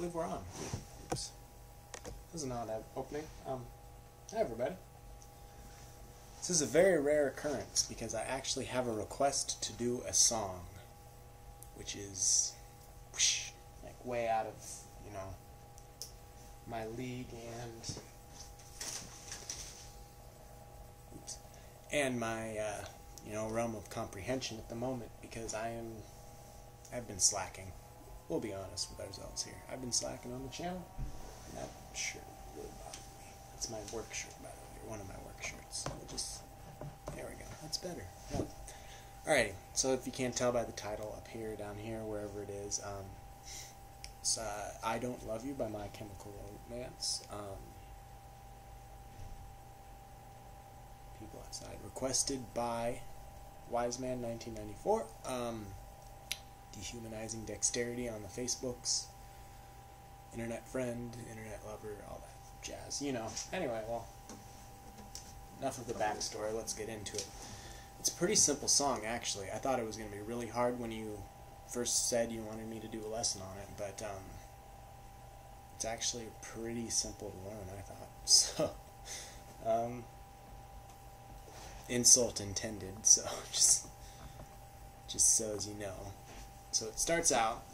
believe we're on. Oops. This is an odd opening. Hi everybody. This is a very rare occurrence because I actually have a request to do a song, which is whoosh, like way out of, you know, my league and my you know, realm of comprehension at the moment, because I've been slacking. We'll be honest with ourselves here. I've been slacking on the channel, and that shirt really bothered me. That's my work shirt, by the way, or one of my work shirts. There we go. That's better. Yeah. Alrighty, so if you can't tell by the title up here, down here, wherever it is, it's I Don't Love You by My Chemical Romance. People Outside. Requested by Wisemanz 1994. Dehumanizing Dexterity on the Facebooks. Internet friend, internet lover, all that jazz. You know. Anyway, well, enough of the backstory. Let's get into it. It's a pretty simple song, actually. I thought it was going to be really hard when you first said you wanted me to do a lesson on it, but it's actually pretty simple to learn, I thought. So, insult intended, so just so as you know. So it starts out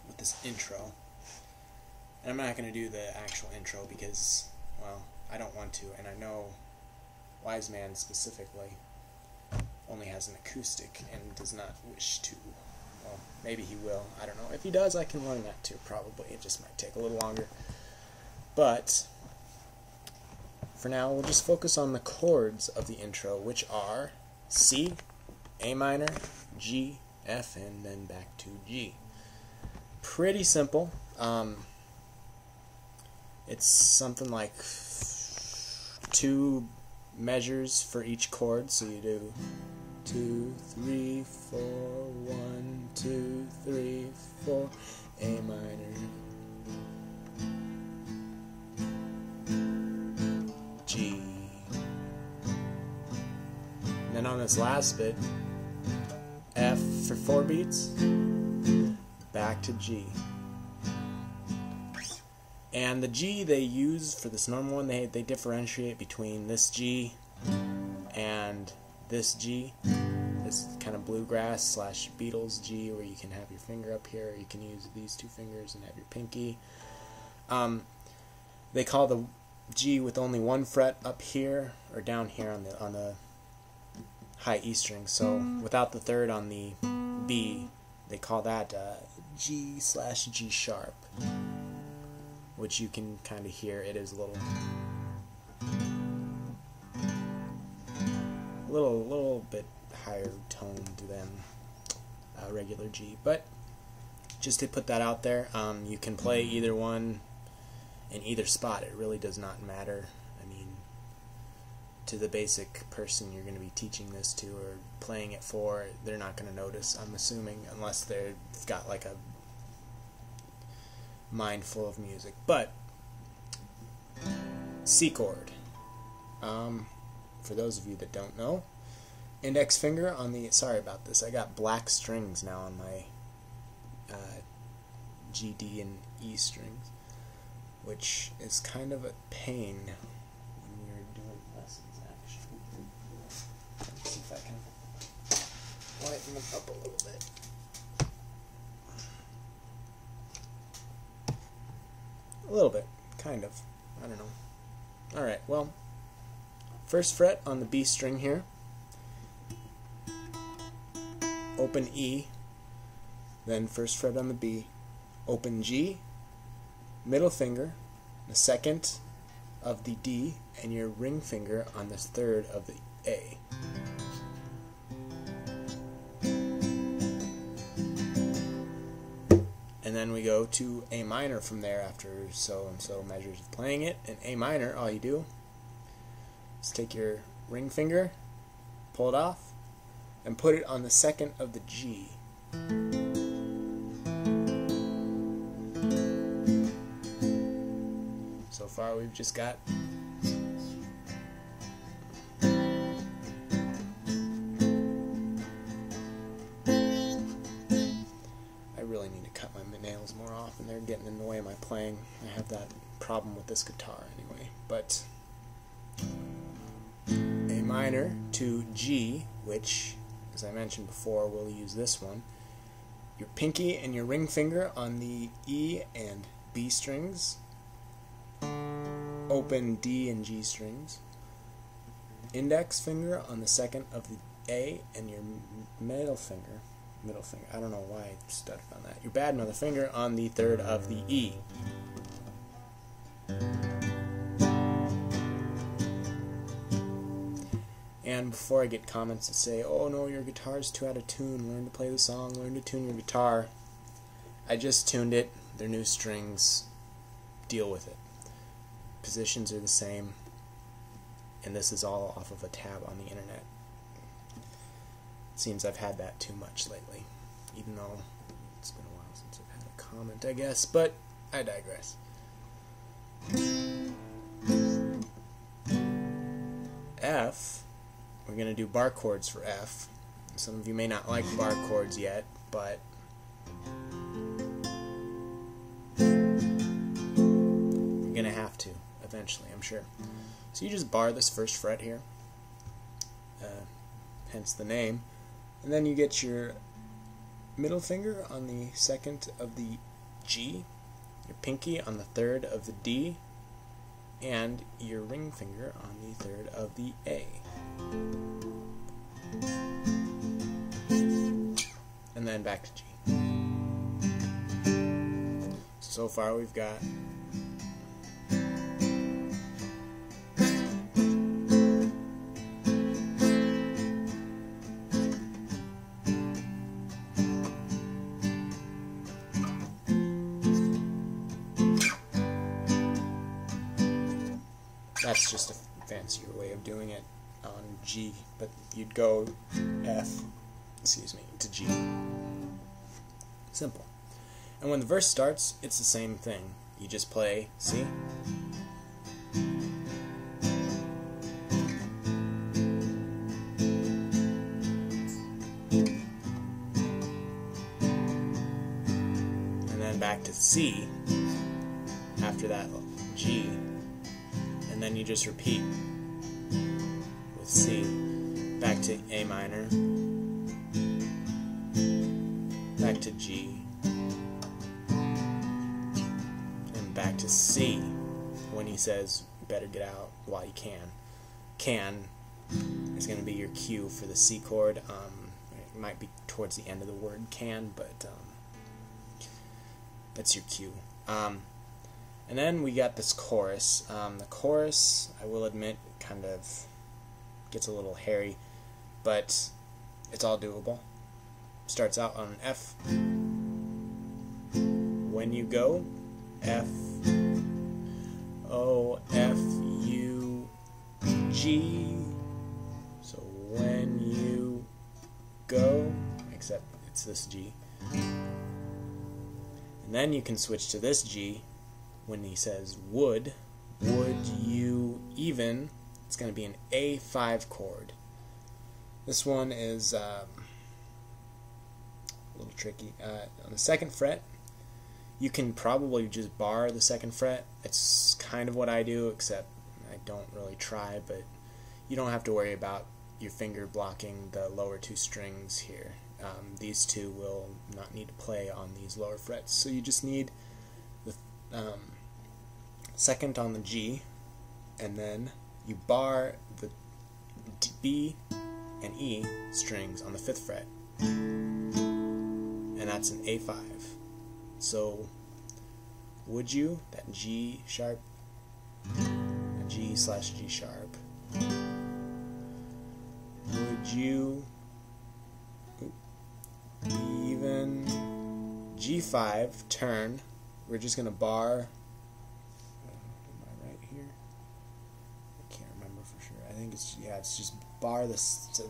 with this intro, and I'm not going to do the actual intro because, well, I don't want to, and I know Wisemanz specifically only has an acoustic and does not wish to. Well, maybe he will, I don't know. If he does, I can learn that too, probably. It just might take a little longer. But for now, we'll just focus on the chords of the intro, which are C, A minor, G, F, and then back to G. Pretty simple. It's something like 2 measures for each chord, so you do 2, 3, 4, 1, 2, 3, 4, A minor, G. And then on this last bit, F for 4 beats, back to G. And the G they use for this normal one, they differentiate between this G and this G, this kind of bluegrass slash Beatles G, where you can have your finger up here, or you can use these 2 fingers and have your pinky. They call the G with only 1 fret up here or down here on the high E string. So without the 3rd on the B, they call that G slash G sharp, which you can kind of hear. It is a little bit higher toned than regular G, but just to put that out there, you can play either one in either spot. It really does not matter. I mean, to the basic person you're going to be teaching this to or playing it for, they're not going to notice, I'm assuming, unless they've got like a mind full of music. But C chord, for those of you that don't know, index finger on the, sorry about this, I got black strings now on my G, D, and E strings, which is kind of a pain when you're doing lessons, actually. Let's see if I can lighten them up a little bit. A little bit, kind of. I don't know. Alright, well, 1st fret on the B string here, open E, then 1st fret on the B, open G, middle finger, the 2nd of the D, and your ring finger on the 3rd of the A. And then we go to A minor from there after so and so measures of playing it. And A minor, all you do is take your ring finger, pull it off, and put it on the 2nd of the G. So far we've just got I really need to cut my nails more often. They're getting in the way of my playing. I have that problem with this guitar anyway. But A minor to G, which, as I mentioned before, we'll use this one. Your pinky and your ring finger on the E and B strings. Open D and G strings. Index finger on the second of the A, and your middle finger, I don't know why I stuttered on that. Your bad middle finger on the third of the E. And before I get comments that say, oh no, your guitar's too out of tune, learn to play the song, learn to tune your guitar. I just tuned it, they're new strings, deal with it. Positions are the same, and this is all off of a tab on the internet. It seems I've had that too much lately, even though it's been a while since I've had a comment, I guess, but I digress. F, we're going to do bar chords for F. Some of you may not like bar chords yet, but you're going to have to eventually, I'm sure. So you just bar this first fret here, hence the name, and then you get your middle finger on the second of the G, your pinky on the third of the D, and your ring finger on the third of the A. And then back to G. So far we've got that's just a fancier way of doing it on G, but you'd go F, to G. Simple. And when the verse starts, it's the same thing. You just play C, and then back to C, after that G, and then you just repeat with C, back to A minor, back to G, and back to C when he says you better get out while you can. Can is going to be your cue for the C chord. It might be towards the end of the word can, but that's your cue. And then we got this chorus. The chorus, I will admit, kind of gets a little hairy, but it's all doable. Starts out on F. When you go, F, O, F, U, G. So when you go, except it's this G. And then you can switch to this G when he says would you even. It's going to be an A5 chord. This one is a little tricky. On the second fret, you can probably just bar the second fret. It's kind of what I do, except I don't really try, but you don't have to worry about your finger blocking the lower two strings here. These two will not need to play on these lower frets, so you just need the second on the G, and then you bar the B and E strings on the 5th fret, and that's an A5. So would you, that G sharp, G slash G sharp, would you even G5 turn, we're just going to bar, am I right here? I can't remember for sure. I think it's, yeah, it's just bar this,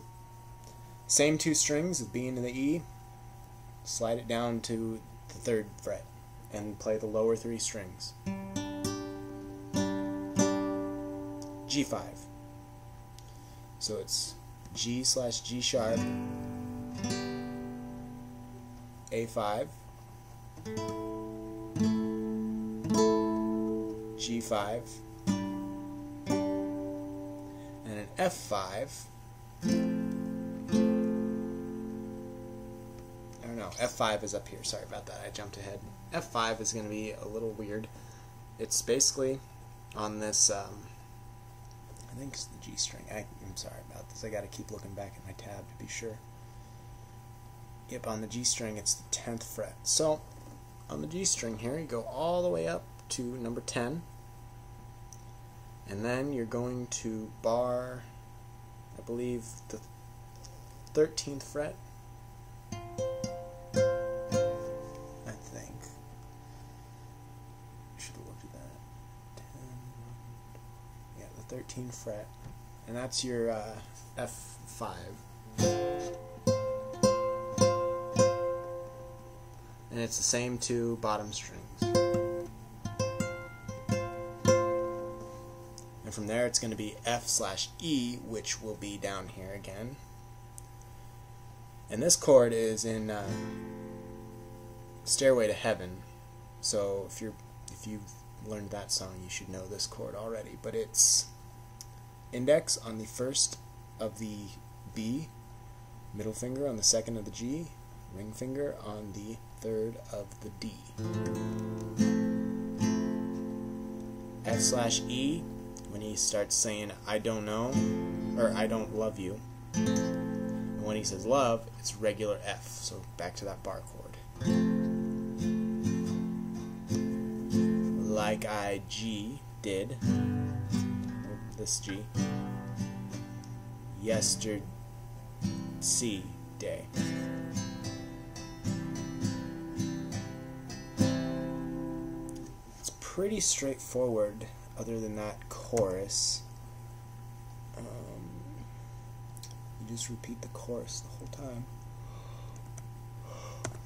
same two strings, the B and the E, slide it down to the 3rd fret, and play the lower 3 strings. G5. So it's G slash G sharp, A5, G5, and an F5. No, F5 is up here. Sorry about that. I jumped ahead. F5 is going to be a little weird. It's basically on this, I think it's the G string. I'm sorry about this. I got to keep looking back at my tab to be sure. Yep, on the G string it's the 10th fret. So, on the G string here, you go all the way up to number 10. And then you're going to bar, I believe, the 13th fret. Should have looked at that. 10, yeah, the 13th fret, and that's your F5. And it's the same two bottom strings. And from there, it's going to be F/E, which will be down here again. And this chord is in Stairway to Heaven. So if you've learned that song, you should know this chord already. But it's index on the first of the B, middle finger on the second of the G, ring finger on the third of the D. F/E, when he starts saying I don't know, or I don't love you. And when he says love, it's regular F. So back to that bar chord. Like I G did, this G, yesterday, C day. It's pretty straightforward other than that chorus. You just repeat the chorus the whole time.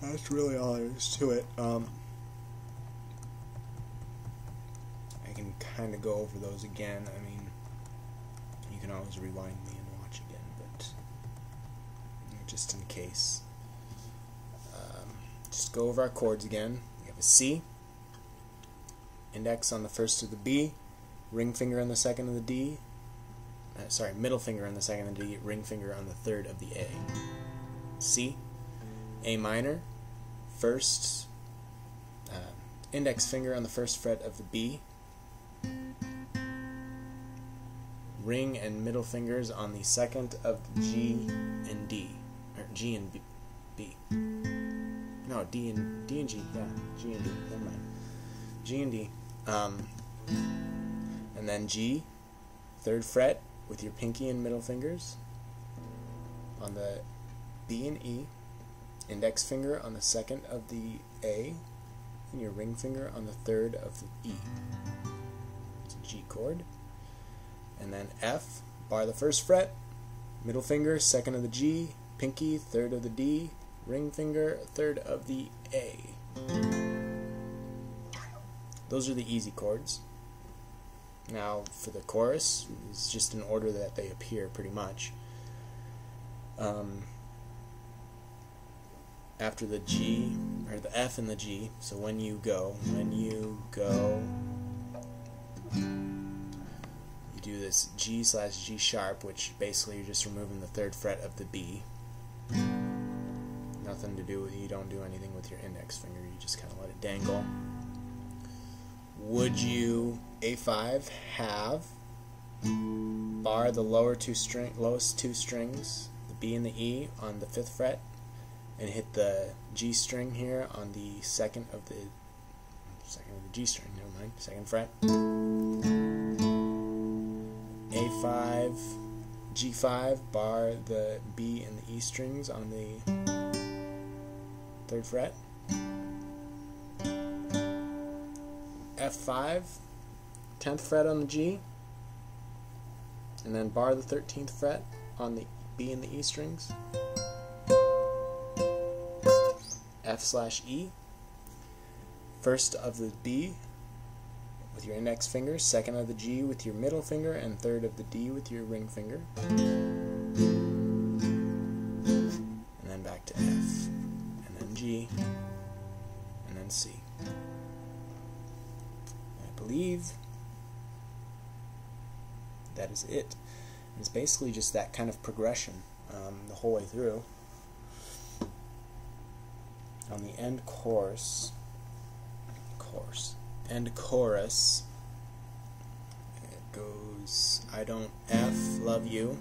That's really all there is to it. I can kind of go over those again. I mean, you can always rewind me and watch again, but just in case. Just go over our chords again. We have a C, index on the first of the B, ring finger on the second of the D, middle finger on the second of the D, ring finger on the third of the A. C, A minor, first, index finger on the first fret of the B, ring and middle fingers on the second of the G and D, or G and B. No, D and G, yeah, G and D, never mind. G and D. And then G, third fret with your pinky and middle fingers on the B and E, index finger on the second of the A, and your ring finger on the third of the E. It's a G chord. And then F, bar the first fret, middle finger, second of the G, pinky, third of the D, ring finger, third of the A. Those are the easy chords. Now for the chorus, it's just in order that they appear pretty much. After the G, or the F and the G, so when you go, you do this G/G sharp, which basically you're just removing the third fret of the B. Nothing to do with, you don't do anything with your index finger, you just kind of let it dangle. Would you, A5, have bar the lowest two strings, the B and the E, on the 5th fret, and hit the G string here on the second of the G string, never mind, 2nd fret. A5, G5, bar the B and the E strings on the 3rd fret. F5, 10th fret on the G, and then bar the 13th fret on the B and the E strings. F/E, first of the B with your index finger, second of the G with your middle finger, and third of the D with your ring finger. And then back to F, and then G, and then C. I believe that is it. And it's basically just that kind of progression the whole way through. On the end chorus, it goes, I don't F love you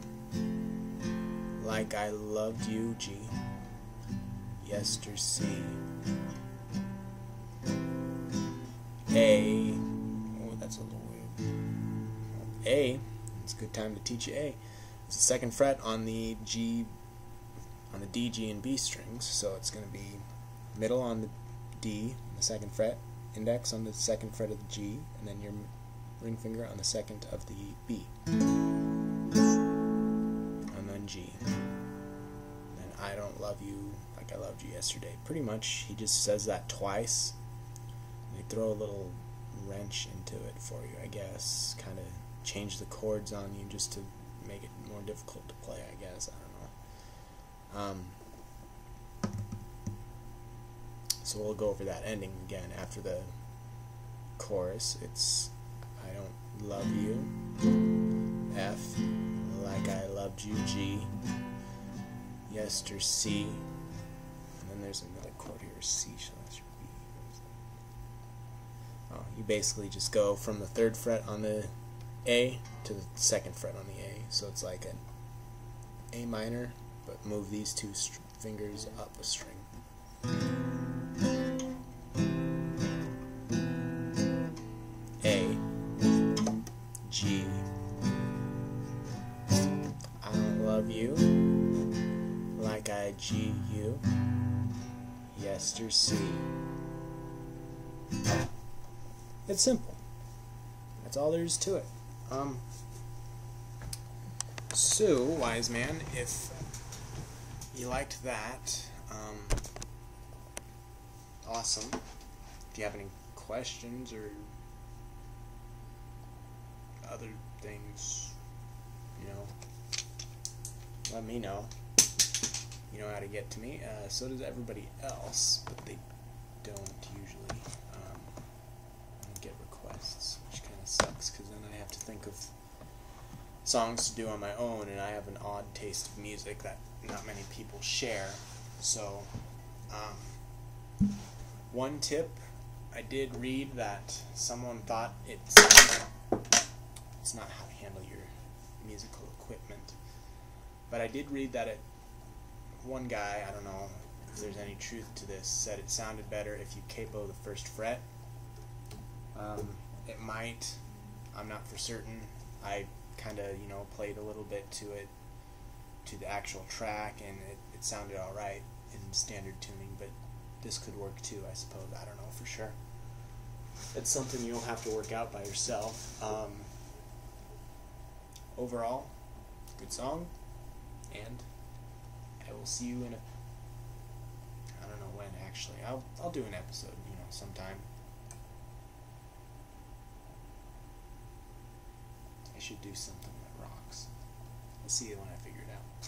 like I loved you, G, yester C, A, oh that's a little weird, A, it's a good time to teach you A. It's the second fret on the G, on the D, G, and B strings, so it's going to be middle on the D, the second fret, index on the second fret of the G, and then your ring finger on the second of the B, and then G. And I don't love you like I loved you yesterday. Pretty much he just says that twice. They throw a little wrench into it for you, I guess, kind of change the chords on you just to make it more difficult to play, I guess. I don't know. So we'll go over that ending again after the chorus. It's I don't love you, F, like I loved you, G, yester, C, and then there's another chord here, C /B. Oh, you basically just go from the third fret on the A to the second fret on the A. So it's like an A minor, but move these two fingers up a string. A, G, I don't love you like I G you, yester, C. It's simple. That's all there is to it. So, wise man, if you liked that, awesome. If you have any questions or other things, you know, let me know. You know how to get to me. So does everybody else, but they don't usually. I don't get requests, which kind of sucks, because then I have to think of songs to do on my own, and I have an odd taste of music that not many people share. So, one tip, I did read that someone thought it's not how to handle your musical equipment, but I did read that one guy, I don't know if there's any truth to this, said it sounded better if you capo the first fret. It might, I'm not for certain. I kind of, you know, played a little bit to it, to the actual track, and it sounded alright in standard tuning, but this could work too, I suppose. I don't know for sure. It's something you'll have to work out by yourself. Overall, good song, and I will see you in I don't know when actually. I'll do an episode, you know, sometime. I should do something that rocks. I'll see you when I figure it out.